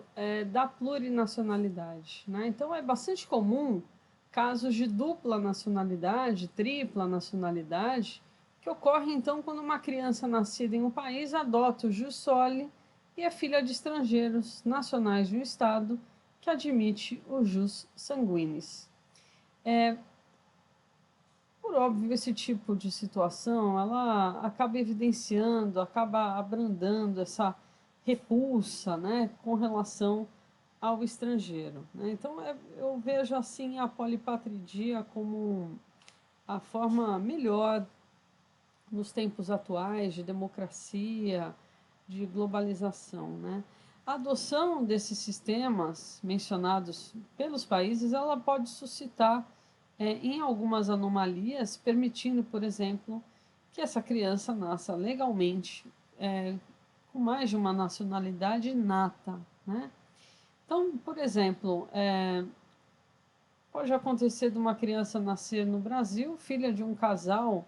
caso da plurinacionalidade, né? Então, é bastante comum casos de dupla nacionalidade, tripla nacionalidade, que ocorre, então, quando uma criança nascida em um país adota o jus soli e é filha de estrangeiros nacionais de um Estado que admite o jus sanguinis. Por óbvio, esse tipo de situação, ela acaba evidenciando, acaba abrandando essa repulsa, né, com relação ao estrangeiro, né? Então, eu vejo assim a polipatridia como a forma melhor nos tempos atuais de democracia, de globalização, né? A adoção desses sistemas mencionados pelos países, ela pode suscitar em algumas anomalias, permitindo, por exemplo, que essa criança nasça legalmente com mais de uma nacionalidade inata, né? Então, por exemplo, pode acontecer de uma criança nascer no Brasil, filha de um casal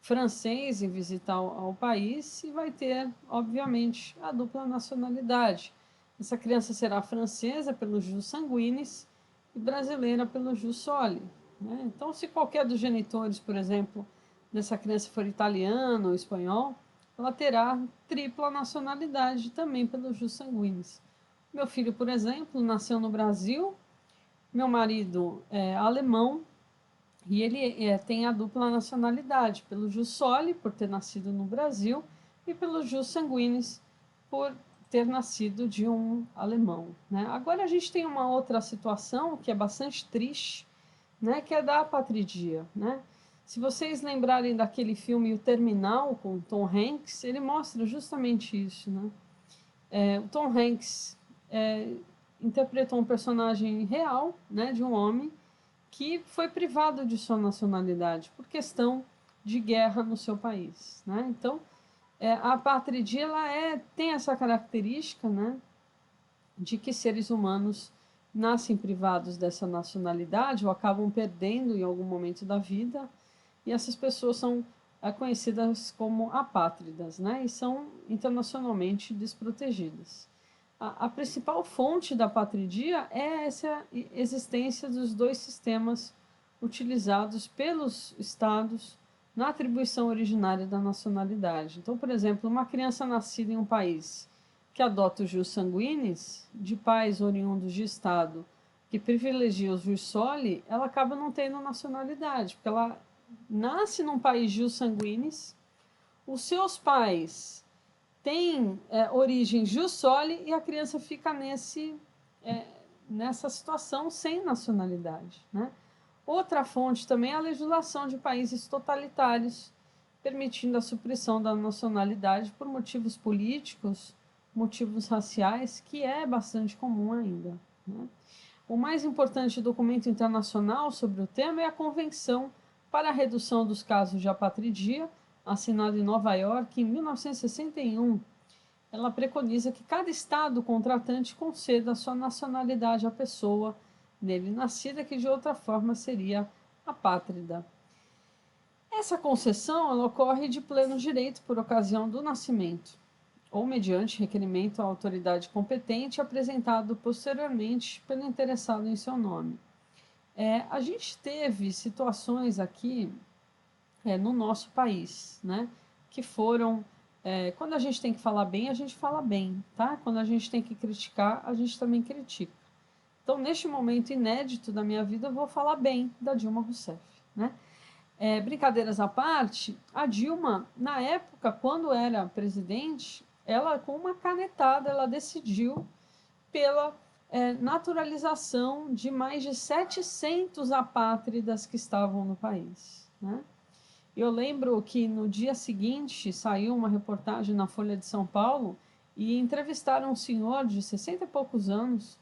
francês e visitar ao país e vai ter, obviamente, a dupla nacionalidade. Essa criança será francesa pelo jus sanguinis e brasileira pelo jus soli, né? Então, se qualquer dos genitores, por exemplo, dessa criança for italiano ou espanhol, ela terá tripla nacionalidade também pelo jus sanguinis. Meu filho, por exemplo, nasceu no Brasil, meu marido é alemão, e ele tem a dupla nacionalidade, pelo jus soli, por ter nascido no Brasil, e pelo jus sanguinis, por ter nascido de um alemão, né? Agora a gente tem uma outra situação que é bastante triste, né, que é da apatridia, né? Se vocês lembrarem daquele filme O Terminal, com Tom Hanks, ele mostra justamente isso, né? O Tom Hanks interpretou um personagem real, né, de um homem que foi privado de sua nacionalidade por questão de guerra no seu país, né? Então, a apatridia ela tem essa característica, né, de que seres humanos nascem privados dessa nacionalidade ou acabam perdendo em algum momento da vida, e essas pessoas são conhecidas como apátridas, né, e são internacionalmente desprotegidas. A principal fonte da apatridia é essa existência dos dois sistemas utilizados pelos estados na atribuição originária da nacionalidade. Então, por exemplo, uma criança nascida em um país que adota o jus sanguinis, de pais oriundos de estado que privilegia o jus soli, ela acaba não tendo nacionalidade, porque ela nasce num país jus sanguinis, os seus pais têm origem jus soli e a criança fica nessa situação sem nacionalidade, né? Outra fonte também é a legislação de países totalitários, permitindo a supressão da nacionalidade por motivos políticos, motivos raciais, que é bastante comum ainda, né? O mais importante documento internacional sobre o tema é a Convenção para a Redução dos Casos de Apatridia, assinada em Nova York em 1961. Ela preconiza que cada estado contratante conceda sua nacionalidade à pessoa nele nascida, que de outra forma seria apátrida. Essa concessão ela ocorre de pleno direito por ocasião do nascimento, ou mediante requerimento à autoridade competente apresentado posteriormente pelo interessado em seu nome. A gente teve situações aqui no nosso país, né, que foram... quando a gente tem que falar bem, a gente fala bem, tá? Quando a gente tem que criticar, a gente também critica. Então, neste momento inédito da minha vida, eu vou falar bem da Dilma Rousseff, né? Brincadeiras à parte, a Dilma, na época, quando era presidente, ela, com uma canetada, ela decidiu pela naturalização de mais de 700 apátridas que estavam no país, né? Eu lembro que no dia seguinte saiu uma reportagem na Folha de São Paulo e entrevistaram um senhor de 60 e poucos anos,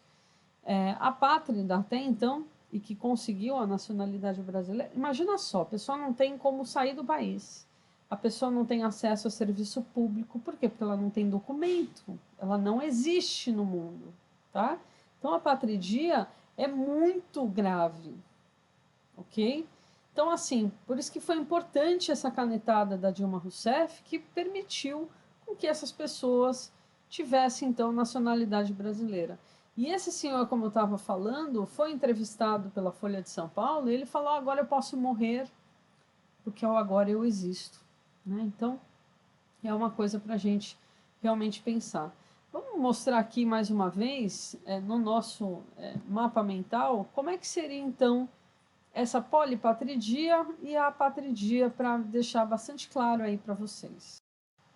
apátrida até então, e que conseguiu a nacionalidade brasileira. Imagina só, a pessoa não tem como sair do país, a pessoa não tem acesso a serviço público, por quê? Porque ela não tem documento, ela não existe no mundo, tá? Então a apatridia é muito grave, ok? Então, assim, por isso que foi importante essa canetada da Dilma Rousseff, que permitiu com que essas pessoas tivesse, então, nacionalidade brasileira. E esse senhor, como eu estava falando, foi entrevistado pela Folha de São Paulo e ele falou: agora eu posso morrer, porque agora eu existo. Né? Então, é uma coisa para a gente realmente pensar. Vamos mostrar aqui mais uma vez, no nosso mapa mental, como é que seria, então, essa polipatridia e a apatridia, para deixar bastante claro aí para vocês.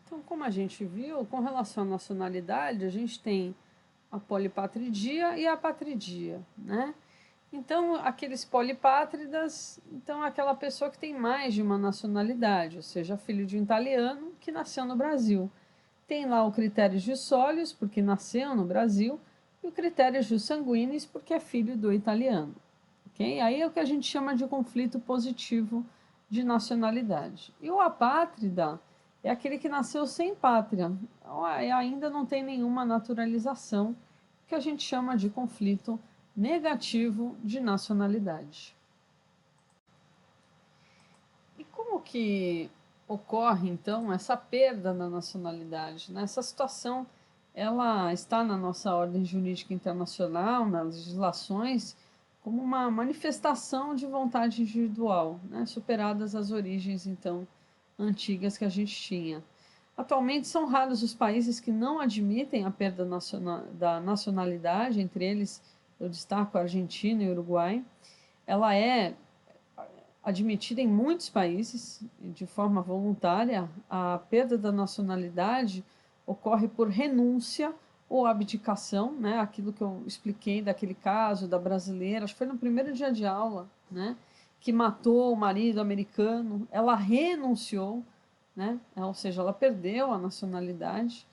Então, como a gente viu, com relação à nacionalidade, a gente tem a polipatridia e a apatridia, né? Então, aqueles polipátridas, então, aquela pessoa que tem mais de uma nacionalidade, ou seja, filho de um italiano que nasceu no Brasil. Tem lá o critério jus solius, porque nasceu no Brasil, e o critério jus sanguinis, porque é filho do italiano. Okay? Aí é o que a gente chama de conflito positivo de nacionalidade. E o apátrida é aquele que nasceu sem pátria, ainda não tem nenhuma naturalização, que a gente chama de conflito negativo de nacionalidade. E como que ocorre, então, essa perda da nacionalidade? Essa situação, ela está na nossa ordem jurídica internacional, nas legislações, como uma manifestação de vontade individual, né? Superadas as origens, então, antigas que a gente tinha. Atualmente, são raros os países que não admitem a perda da nacionalidade, entre eles eu destaco a Argentina e o Uruguai. Ela é admitida em muitos países, de forma voluntária. A perda da nacionalidade ocorre por renúncia ou abdicação, né? Aquilo que eu expliquei daquele caso da brasileira, acho que foi no primeiro dia de aula, né? Que matou o marido americano, ela renunciou, né? Ou seja, ela perdeu a nacionalidade,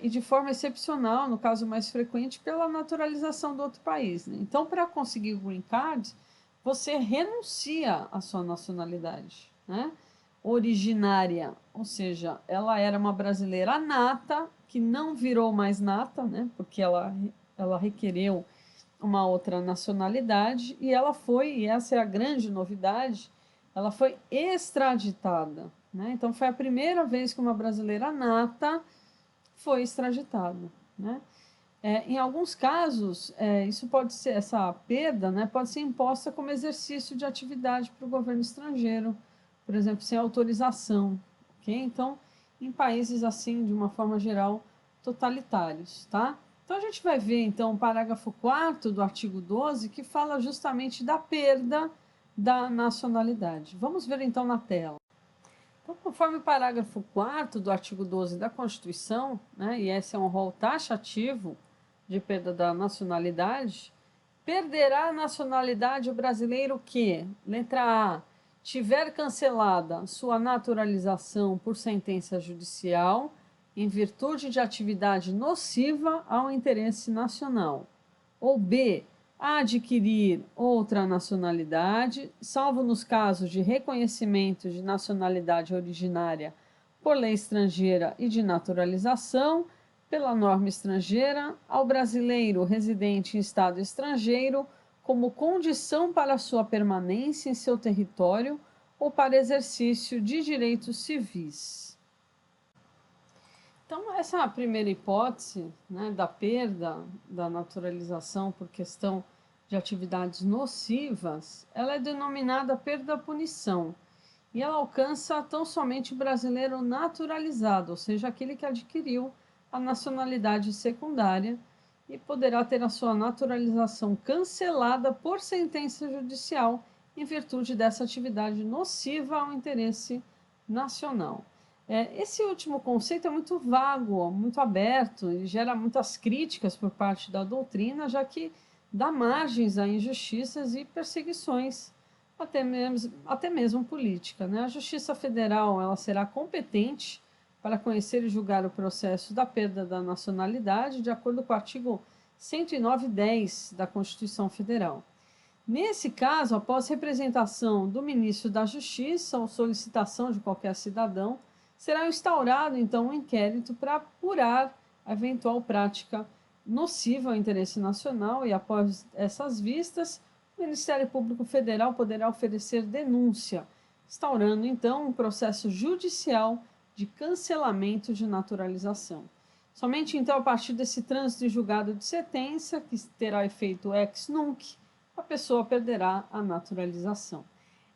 e de forma excepcional, no caso mais frequente, pela naturalização do outro país. Né? Então, para conseguir o green card, você renuncia à sua nacionalidade, né? Originária, ou seja, ela era uma brasileira nata, que não virou mais nata, né? Porque ela requereu uma outra nacionalidade, e ela foi, e essa é a grande novidade, ela foi extraditada. Né? Então, foi a primeira vez que uma brasileira nata foi extraditada. Né? Em alguns casos, isso pode ser, essa perda, né, pode ser imposta como exercício de atividade para o governo estrangeiro, por exemplo, sem autorização. Okay? Então, em países assim, de uma forma geral, totalitários. Tá? Então, a gente vai ver, então, o parágrafo 4º do artigo 12, que fala justamente da perda da nacionalidade. Vamos ver, então, na tela. Então, conforme o parágrafo 4º do artigo 12 da Constituição, né, e esse é um rol taxativo de perda da nacionalidade, perderá a nacionalidade o brasileiro que, letra A, tiver cancelada sua naturalização por sentença judicial em virtude de atividade nociva ao interesse nacional, ou B, a adquirir outra nacionalidade, salvo nos casos de reconhecimento de nacionalidade originária por lei estrangeira e de naturalização pela norma estrangeira, ao brasileiro residente em estado estrangeiro como condição para sua permanência em seu território ou para exercício de direitos civis. Então, essa primeira hipótese, né, da perda da naturalização por questão de atividades nocivas, ela é denominada perda-punição, e ela alcança tão somente o brasileiro naturalizado, ou seja, aquele que adquiriu a nacionalidade secundária e poderá ter a sua naturalização cancelada por sentença judicial em virtude dessa atividade nociva ao interesse nacional. Esse último conceito é muito vago, muito aberto, e gera muitas críticas por parte da doutrina, já que dá margens a injustiças e perseguições, até mesmo política. Né? A Justiça Federal ela será competente para conhecer e julgar o processo da perda da nacionalidade, de acordo com o artigo 109.10 da Constituição Federal. Nesse caso, após representação do ministro da Justiça ou solicitação de qualquer cidadão, será instaurado, então, um inquérito para apurar a eventual prática nociva ao interesse nacional e, após essas vistas, o Ministério Público Federal poderá oferecer denúncia, instaurando, então, um processo judicial de cancelamento de naturalização. Somente então a partir desse trânsito em julgado de sentença, que terá efeito ex nunc, a pessoa perderá a naturalização.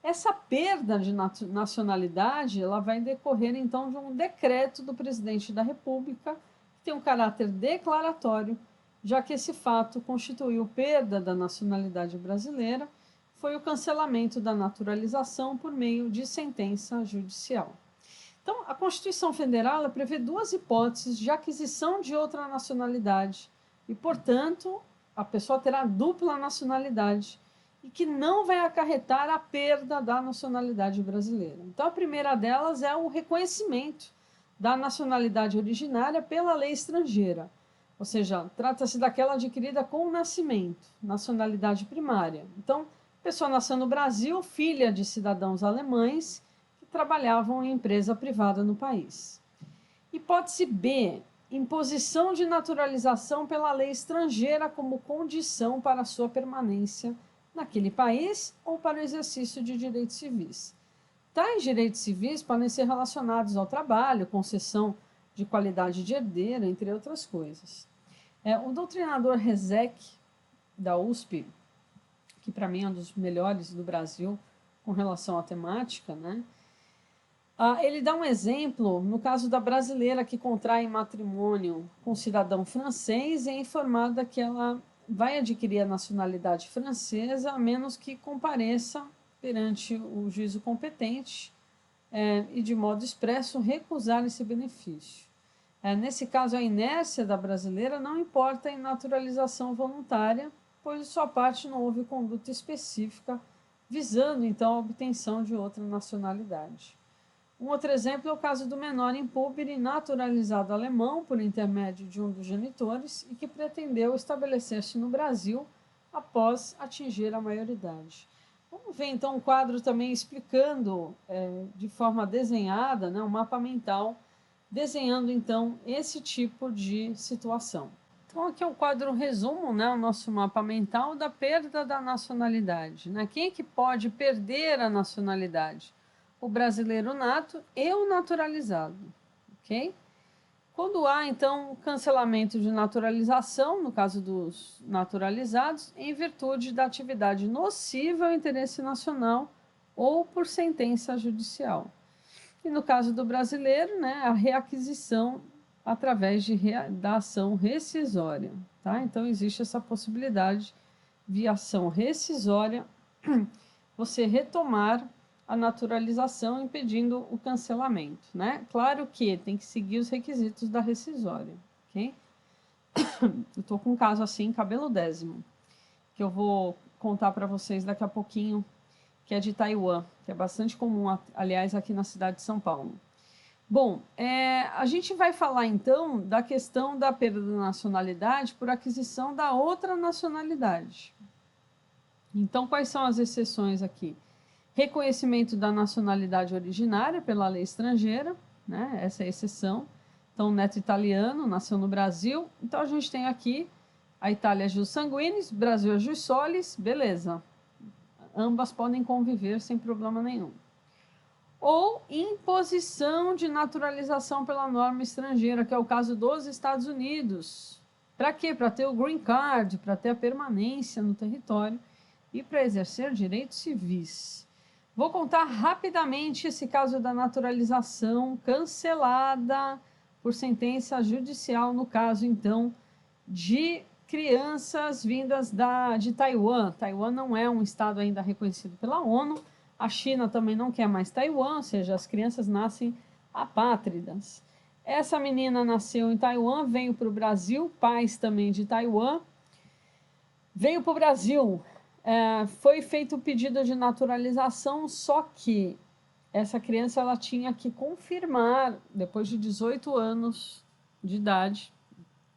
Essa perda de nacionalidade, ela vai decorrer então de um decreto do presidente da República, que tem um caráter declaratório, já que esse fato constituiu perda da nacionalidade brasileira, foi o cancelamento da naturalização por meio de sentença judicial. Então, a Constituição Federal prevê duas hipóteses de aquisição de outra nacionalidade e, portanto, a pessoa terá dupla nacionalidade e que não vai acarretar a perda da nacionalidade brasileira. Então, a primeira delas é o reconhecimento da nacionalidade originária pela lei estrangeira, ou seja, trata-se daquela adquirida com o nascimento, nacionalidade primária. Então, a pessoa nasceu no Brasil, filha de cidadãos alemães que trabalhavam em empresa privada no país. Hipótese B, imposição de naturalização pela lei estrangeira como condição para a sua permanência naquele país ou para o exercício de direitos civis. Tais direitos civis podem ser relacionados ao trabalho, concessão de qualidade de herdeiro, entre outras coisas. O doutrinador Rezec, da USP, que para mim é um dos melhores do Brasil com relação à temática, né? Ele dá um exemplo no caso da brasileira que contrai matrimônio com um cidadão francês e é informada que ela vai adquirir a nacionalidade francesa a menos que compareça perante o juízo competente e de modo expresso recusar esse benefício. Nesse caso, a inércia da brasileira não importa em naturalização voluntária, pois de sua parte não houve conduta específica visando então a obtenção de outra nacionalidade. Um outro exemplo é o caso do menor impúber naturalizado alemão por intermédio de um dos genitores e que pretendeu estabelecer-se no Brasil após atingir a maioridade. Vamos ver então um quadro também explicando de forma desenhada, né, um mapa mental, desenhando então esse tipo de situação. Então aqui é o quadro resumo, né, o nosso mapa mental da perda da nacionalidade. Né? Quem é que pode perder a nacionalidade? O brasileiro nato e o naturalizado, ok? Quando há, então, cancelamento de naturalização, no caso dos naturalizados, em virtude da atividade nociva ao interesse nacional ou por sentença judicial. E no caso do brasileiro, né, a reaquisição através da ação rescisória, tá? Então, existe essa possibilidade, via ação rescisória, você retomar a naturalização, impedindo o cancelamento, né? Claro que tem que seguir os requisitos da rescisória, ok? Eu tô com um caso assim, cabelo décimo, que eu vou contar para vocês daqui a pouquinho, que é de Taiwan, que é bastante comum, aliás, aqui na cidade de São Paulo. Bom, a gente vai falar então da questão da perda da nacionalidade por aquisição da outra nacionalidade. Então, quais são as exceções aqui? Reconhecimento da nacionalidade originária pela lei estrangeira, né? Essa é a exceção. Então, neto italiano, nasceu no Brasil. Então, a gente tem aqui a Itália jus sanguinis, Brasil jus solis, beleza. Ambas podem conviver sem problema nenhum. Ou imposição de naturalização pela norma estrangeira, que é o caso dos Estados Unidos. Para quê? Para ter o green card, para ter a permanência no território e para exercer direitos civis. Vou contar rapidamente esse caso da naturalização cancelada por sentença judicial, no caso, então, de crianças vindas de Taiwan. Taiwan não é um estado ainda reconhecido pela ONU, a China também não quer mais Taiwan, ou seja, as crianças nascem apátridas. Essa menina nasceu em Taiwan, veio para o Brasil, pais também de Taiwan, veio para o Brasil. Foi feito o pedido de naturalização, só que essa criança ela tinha que confirmar, depois de 18 anos de idade,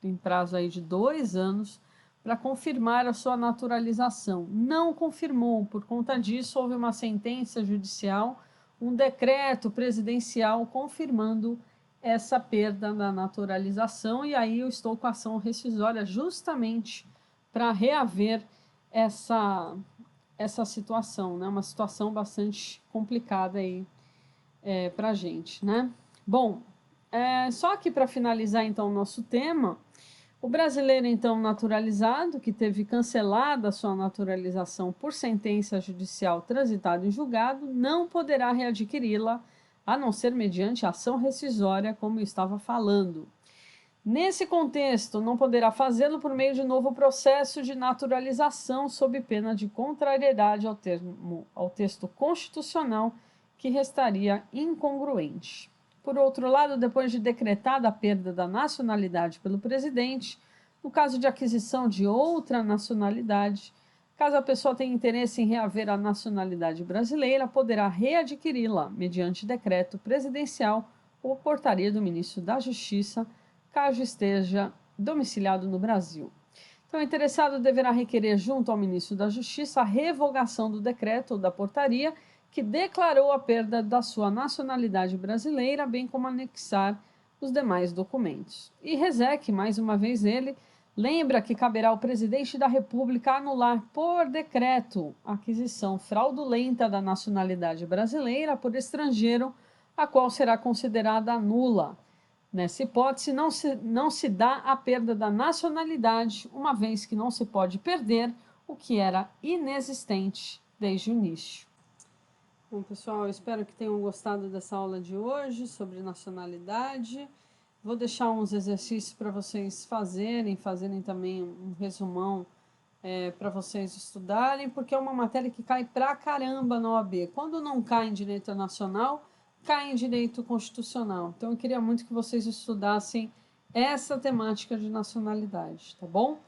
tem prazo aí de 2 anos, para confirmar a sua naturalização. Não confirmou, por conta disso houve uma sentença judicial, um decreto presidencial confirmando essa perda da naturalização, e aí eu estou com a ação rescisória justamente para reaver essa situação, né? Uma situação bastante complicada aí para a gente, né? Bom, Só que para finalizar então o nosso tema, o brasileiro então naturalizado, que teve cancelada a sua naturalização por sentença judicial transitada em julgado, não poderá readquiri-la, a não ser mediante ação rescisória, como eu estava falando. Nesse contexto, não poderá fazê-lo por meio de novo processo de naturalização sob pena de contrariedade ao texto constitucional, que restaria incongruente. Por outro lado, depois de decretada a perda da nacionalidade pelo presidente, no caso de aquisição de outra nacionalidade, caso a pessoa tenha interesse em reaver a nacionalidade brasileira, poderá readquiri-la mediante decreto presidencial ou portaria do ministro da Justiça, caso esteja domiciliado no Brasil. Então, o interessado deverá requerer junto ao ministro da Justiça a revogação do decreto ou da portaria que declarou a perda da sua nacionalidade brasileira, bem como anexar os demais documentos. E Rezec, mais uma vez ele, lembra que caberá ao presidente da República anular por decreto a aquisição fraudulenta da nacionalidade brasileira por estrangeiro, a qual será considerada nula. Nessa hipótese, não se dá a perda da nacionalidade, uma vez que não se pode perder o que era inexistente desde o início. Bom, pessoal, eu espero que tenham gostado dessa aula de hoje sobre nacionalidade. Vou deixar uns exercícios para vocês fazerem também um resumão para vocês estudarem, porque é uma matéria que cai pra caramba na OAB. Quando não cai em direito nacional, cai em direito constitucional. Então, eu queria muito que vocês estudassem essa temática de nacionalidade, tá bom?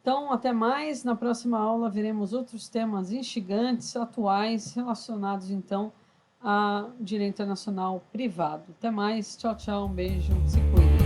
Então, até mais. Na próxima aula, veremos outros temas instigantes, atuais, relacionados, então, a direito internacional privado. Até mais. Tchau, tchau. Um beijo. Se cuidem.